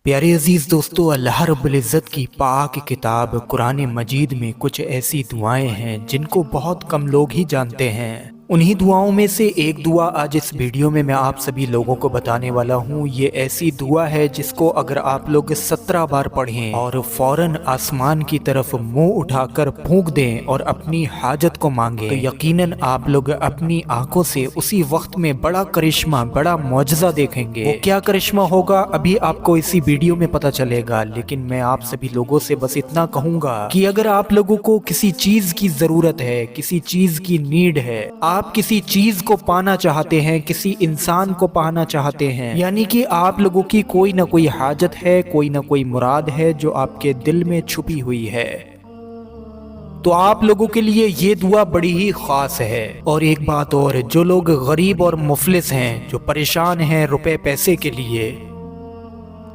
प्यारे अजीज़ दोस्तों, अल्लाह रब्बुल इज़्ज़त की पाक किताब कुरान मजीद में कुछ ऐसी दुआएं हैं जिनको बहुत कम लोग ही जानते हैं। उन्हीं दुआओं में से एक दुआ आज इस वीडियो में मैं आप सभी लोगों को बताने वाला हूँ। ये ऐसी दुआ है जिसको अगर आप लोग 17 बार पढ़ें और फौरन आसमान की तरफ मुंह उठाकर फूंक दें और अपनी हाजत को मांगे तो यकीनन आप लोग अपनी आंखों से उसी वक्त में बड़ा करिश्मा, बड़ा मौजज़ा देखेंगे। वो क्या करिश्मा होगा अभी आपको इसी वीडियो में पता चलेगा, लेकिन मैं आप सभी लोगों से बस इतना कहूंगा कि अगर आप लोगों को किसी चीज की जरूरत है, किसी चीज की नीड है, आप किसी चीज को पाना चाहते हैं, किसी इंसान को पाना चाहते हैं, यानी कि आप लोगों की कोई ना कोई हाजत है, कोई ना कोई मुराद है जो आपके दिल में छुपी हुई है, तो आप लोगों के लिए ये दुआ बड़ी ही खास है। और एक बात और, जो लोग गरीब और मुफलिस हैं, जो परेशान हैं रुपए पैसे के लिए,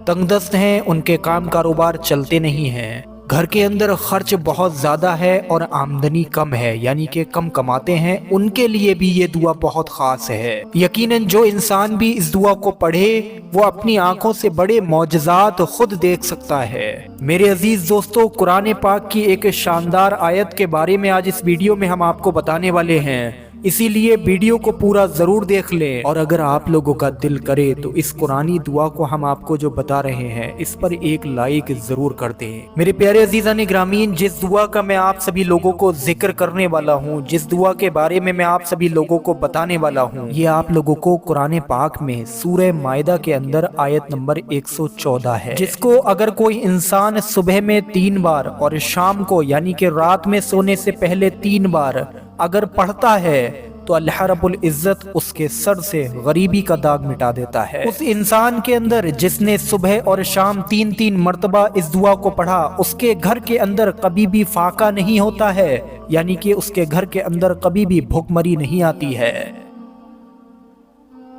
तंगदस्त हैं, उनके काम कारोबार चलते नहीं हैं, घर के अंदर खर्च बहुत ज़्यादा है और आमदनी कम है, यानी कि कम कमाते हैं, उनके लिए भी ये दुआ बहुत ख़ास है। यकीनन जो इंसान भी इस दुआ को पढ़े वो अपनी आंखों से बड़े मौजज़ात खुद देख सकता है। मेरे अजीज दोस्तों, कुरान पाक की एक शानदार आयत के बारे में आज इस वीडियो में हम आपको बताने वाले हैं, इसीलिए वीडियो को पूरा जरूर देख लें। और अगर आप लोगों का दिल करे तो इस कुरानी दुआ को हम आपको जो बता रहे हैं इस पर एक लाइक जरूर कर दें। मेरे प्यारे अजीज़ान ग्रामीण, जिस दुआ का मैं आप सभी लोगों को जिक्र करने वाला हूँ, जिस दुआ के बारे में मैं आप सभी लोगों को बताने वाला हूँ, ये आप लोगों को कुरान पाक में सूरह माइदा के अंदर आयत नंबर 114 है, जिसको अगर कोई इंसान सुबह में 3 बार और शाम को यानी कि रात में सोने से पहले 3 बार अगर पढ़ता है तो अल्लाह रब्बुल इज़्ज़त उसके सर से गरीबी का दाग मिटा देता है। उस इंसान के अंदर जिसने सुबह और शाम 3-3 मर्तबा इस दुआ को पढ़ा, उसके घर के अंदर कभी भी फाका नहीं होता है, यानी कि उसके घर के अंदर कभी भी भुखमरी नहीं आती है।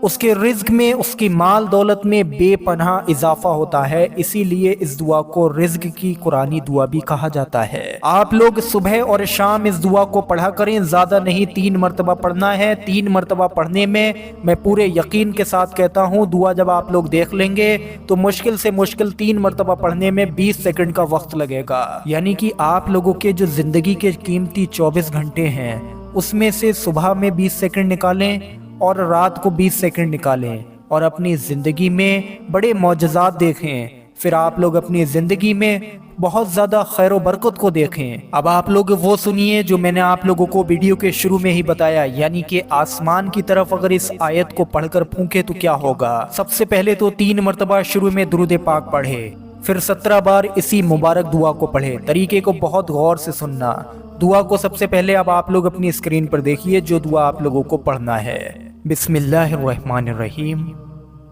उसके रिज्क में, उसकी माल दौलत में बेपनाह इजाफा होता है, इसीलिए इस दुआ को रिज्क की कुरानी दुआ भी कहा जाता है। आप लोग सुबह और शाम इस दुआ को पढ़ा करें, ज्यादा नहीं 3 मर्तबा पढ़ना है। 3 मर्तबा पढ़ने में मैं पूरे यकीन के साथ कहता हूँ, दुआ जब आप लोग देख लेंगे तो मुश्किल से मुश्किल 3 मर्तबा पढ़ने में 20 सेकंड का वक्त लगेगा, यानी कि आप लोगों के जो जिंदगी के कीमती 24 घंटे हैं उसमें से सुबह में 20 सेकंड निकालें और रात को 20 सेकंड निकालें और अपनी ज़िंदगी में बड़े मौजज़ात देखें। फिर आप लोग अपनी ज़िंदगी में बहुत ज़्यादा खैर व बरकत को देखें। अब आप लोग वो सुनिए जो मैंने आप लोगों को वीडियो के शुरू में ही बताया, यानी कि आसमान की तरफ अगर इस आयत को पढ़कर फूंके तो क्या होगा। सबसे पहले तो 3 मरतबा शुरू में दुरूद पाक पढ़े, फिर 17 बार इसी मुबारक दुआ को पढ़े। तरीके को बहुत गौर से सुनना। दुआ को सबसे पहले अब आप लोग अपनी स्क्रीन पर देखिए जो दुआ आप लोगों को पढ़ना है। बिस्मिल्लाहिर्रहमानिर्रहीम।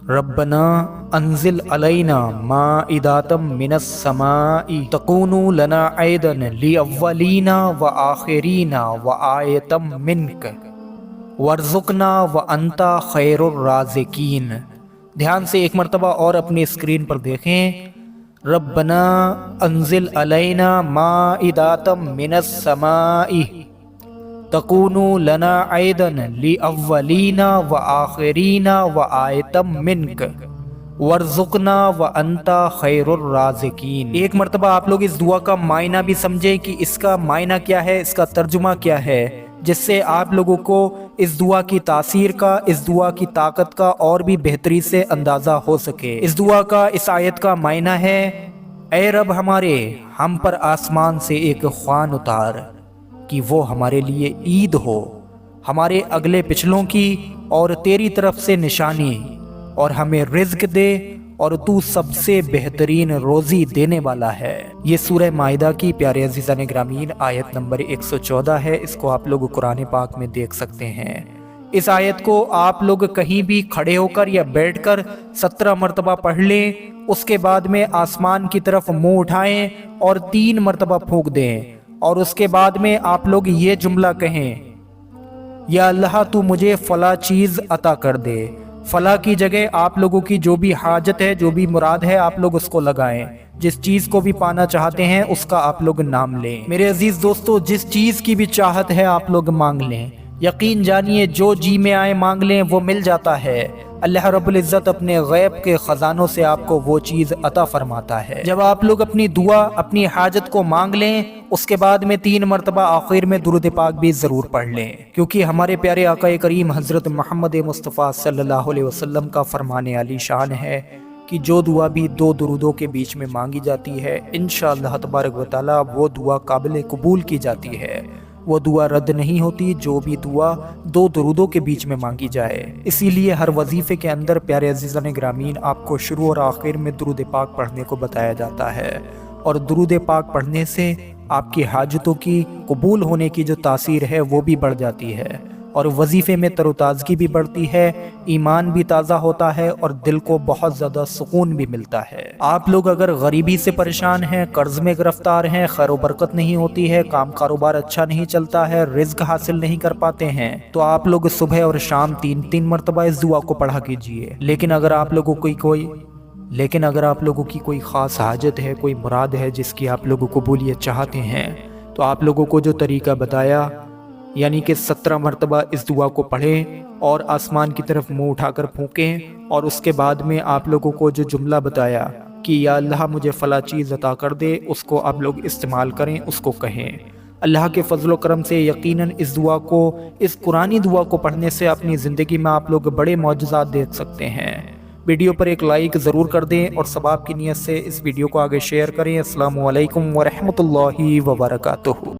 रब्बना अंजिल अलैना माइदातम मिनस समाई तकूनु लना ऐदन लिअव्वलीना व आखिरीना व आयतम मिनक वर्जुकना व अंता खैरुर राज़िकीन। ध्यान से एक मरतबा और अपनी स्क्रीन पर देखें। रब्बना अंजिल अलैना माइदातम मिनस समाई तकूनु लना ऐदन लिअव्वलीना व आखिरीना व आयतम मिनक वर्जुकना व अंता खैरुर राज़िकीन। एक मरतबा आप लोग इस दुआ का मायना भी समझे कि इसका मायना क्या है, इसका तर्जुमा क्या है, जिससे आप लोगों को इस दुआ की तासीर का, इस दुआ की ताकत का और भी बेहतरी से अंदाज़ा हो सके। इस दुआ का, इस आयत का मायना है, ऐ रब हमारे, हम पर आसमान से एक ख्वान उतार कि वो हमारे लिए ईद हो, हमारे अगले पिछलों की और तेरी तरफ से निशानी, और हमें रिज्क दे और तू सबसे बेहतरीन रोज़ी देने वाला है। ये सूरह माइदा की प्यारे अज़ीज़ान ग्रामीण आयत नंबर 114 है। इसको आप लोग कुरान पाक में देख सकते हैं। इस आयत को आप लोग कहीं भी खड़े होकर या बैठकर 17 मरतबा पढ़ लें। उसके बाद में आसमान की तरफ मुंह उठाएं और 3 मरतबा फूंक दें, और उसके बाद में आप लोग ये जुमला कहें, या अल्लाह तू मुझे फला चीज़ अता कर दे। फला की जगह आप लोगों की जो भी हाजत है, जो भी मुराद है, आप लोग उसको लगाएं। जिस चीज़ को भी पाना चाहते हैं उसका आप लोग नाम लें। मेरे अजीज़ दोस्तों, जिस चीज़ की भी चाहत है आप लोग मांग लें। यकीन जानिए जो जी में आए मांग लें वो मिल जाता है। اللہ रब्बुल इज़्ज़त अपने गैब के खजानों से आपको वो चीज़ अता फरमाता है। जब आप लोग अपनी दुआ, अपनी हाजत को मांग लें, उसके बाद में 3 मरतबा आखिर में दुरूद पाक भी ज़रूर पढ़ लें, क्योंकि हमारे प्यारे आका करीम हज़रत मोहम्मद मुस्तफ़ा सल्लल्लाहु अलैहि वसल्लम का फरमाने आली शान है कि जो दुआ भी 2 दुरूदों के बीच में मांगी जाती है, इंशाअल्लाह तबारक व तआला वो दुआ काबिल कबूल की जाती है, वो दुआ रद्द नहीं होती जो भी दुआ 2 दुरूदों के बीच में मांगी जाए। इसीलिए हर वजीफे के अंदर प्यारे अज़ीज़ान ग्रामीन आपको शुरू और आखिर में दुरूद पाक पढ़ने को बताया जाता है, और दुरूद पाक पढ़ने से आपकी हाजतों की कबूल होने की जो तासीर है वो भी बढ़ जाती है, और वजीफे में तरोताज़गी भी बढ़ती है, ईमान भी ताज़ा होता है और दिल को बहुत ज़्यादा सुकून भी मिलता है। आप लोग अगर गरीबी से परेशान हैं, कर्ज में गिरफ्तार हैं, खैर बरकत नहीं होती है, काम कारोबार अच्छा नहीं चलता है, रिज्क हासिल नहीं कर पाते हैं, तो आप लोग सुबह और शाम 3-3 मरतबा इस दुआ को पढ़ा कीजिए। लेकिन अगर आप लोगों की कोई ख़ास हाजत है, कोई मुराद है जिसकी आप लोग कबूलियत चाहते हैं, तो आप लोगों को जो तरीका बताया, यानी कि 17 मरतबा इस दुआ को पढ़ें और आसमान की तरफ मुंह उठाकर फूंकें, और उसके बाद में आप लोगों को जो जुमला बताया कि या अल्लाह मुझे फ़ला चीज़ अता कर दे, उसको आप लोग इस्तेमाल करें, उसको कहें। अल्लाह के फजल करम से यकीनन इस दुआ को, इस कुरानी दुआ को पढ़ने से अपनी ज़िंदगी में आप लोग बड़े मौजज़ात देख सकते हैं। वीडियो पर एक लाइक ज़रूर कर दें और सवाब की नीयत से इस वीडियो को आगे शेयर करें। अस्सलामु अलैकुम व रहमतुल्लाहि व बरकातुहू।